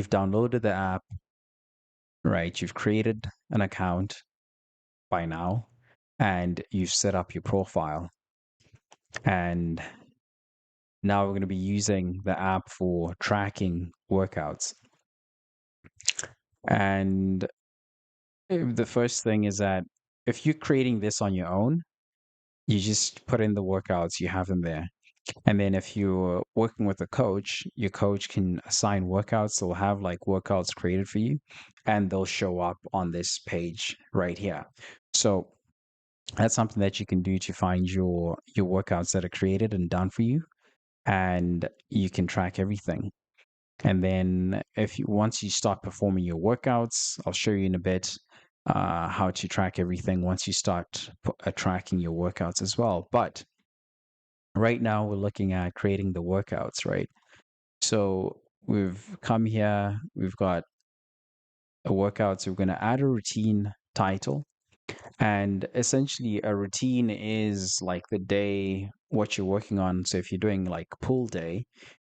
you've downloaded the app, right? You've created an account by now, and you've set up your profile. And now we're going to be using the app for tracking workouts. And the first thing is that if you're creating this on your own, you just put in the workouts, you have them there. And then if you're working with a coach, your coach can assign workouts. They'll have like workouts created for you, and they'll show up on this page right here. So that's something that you can do to find your workouts that are created and done for you, and you can track everything. And then if you once you start performing your workouts, I'll show you in a bit how to track everything once you start tracking your workouts as well. But right now we're looking at creating the workouts, right? So we've come here, we've got a workout, so we're going to add a routine title. And essentially, a routine is like the day, what you're working on. So if you're doing like pull day,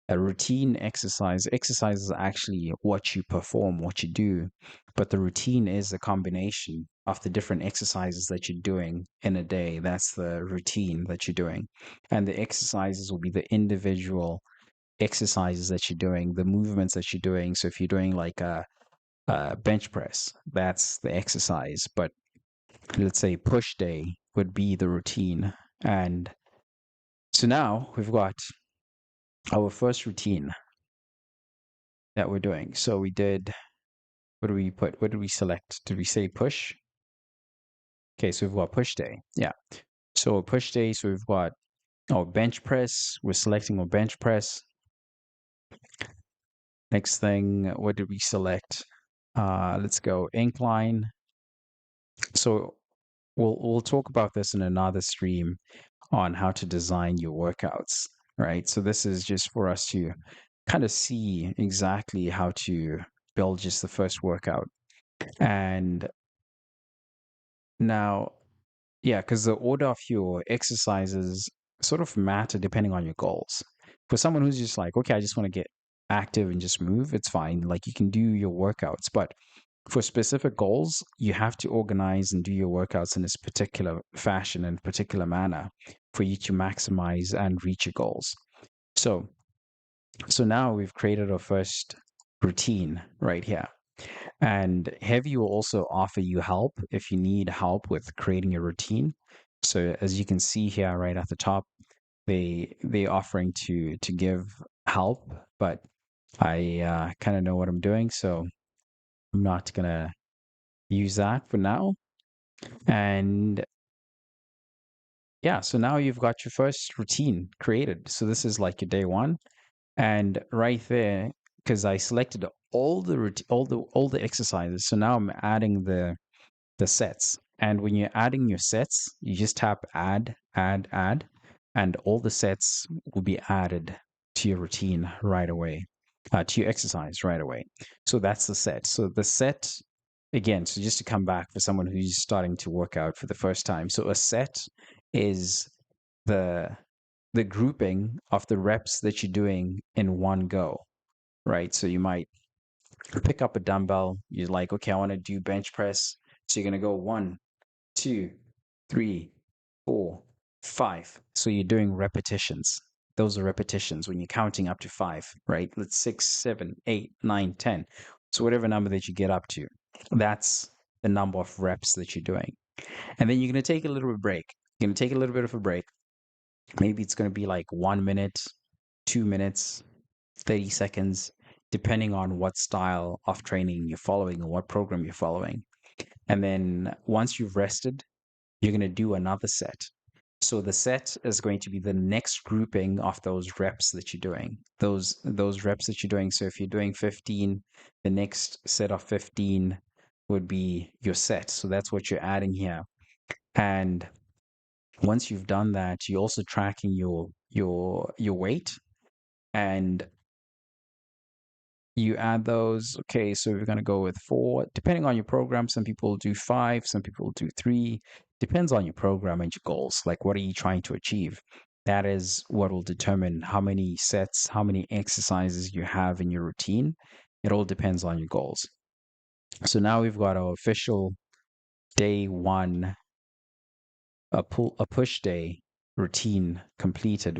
a routine exercise is actually what you perform, what you do. But the routine is a combination of the different exercises that you're doing in a day. That's the routine that you're doing. And the exercises will be the individual exercises that you're doing, the movements that you're doing. So if you're doing like a bench press, that's the exercise. But let's say push day would be the routine. And so now we've got our first routine that we're doing. So we did, what do we put? What did we select? Did we say push? Okay, so we've got push day. Yeah. So push day, so we've got our bench press. We're selecting our bench press. Next thing, what did we select? Let's go incline. So we'll talk about this in another stream on how to design your workouts, right? So this is just for us to kind of see exactly how to build just the first workout. And now, yeah, because the order of your exercises sort of matter depending on your goals. For someone who's just like, okay, I just want to get active and just move, it's fine. Like you can do your workouts, but for specific goals, you have to organize and do your workouts in this particular fashion and particular manner for you to maximize and reach your goals. So, so now we've created our first routine right here. And Heavy will also offer you help if you need help with creating a routine. So as you can see here right at the top, they're offering to give help, but I kind of know what I'm doing, so I'm not gonna use that for now. And yeah, so now you've got your first routine created. So this is like your day one. And right there, because I selected all the exercises, so now I'm adding the sets. And when you're adding your sets, you just tap add, and all the sets will be added to your routine right away, to your exercise right away. So that's the set. So the set, again, so just to come back for someone who's starting to work out for the first time. So a set is the the grouping of the reps that you're doing in one go, right? So you might pick up a dumbbell. You're like, okay, I want to do bench press. So you're going to go 1, 2, 3, 4, 5. So you're doing repetitions. Those are repetitions when you're counting up to 5, right? Let's 6, 7, 8, 9, 10. So whatever number that you get up to, that's the number of reps that you're doing. And then you're going to take a little bit of break. You're going to take a little bit of a break. Maybe it's going to be like 1 minute, 2 minutes, 30 seconds, depending on what style of training you're following or what program you're following. And then once you've rested, you're going to do another set. So the set is going to be the next grouping of those reps that you're doing. Those reps that you're doing. So if you're doing 15, the next set of 15 would be your set. So that's what you're adding here. And once you've done that, you're also tracking your weight, and you add those. Okay, so we're going to go with 4. Depending on your program, some people do 5, some people do 3. Depends on your program and your goals. Like, what are you trying to achieve? That is what will determine how many sets, how many exercises you have in your routine. It all depends on your goals. So now we've got our official day one, a push day routine completed.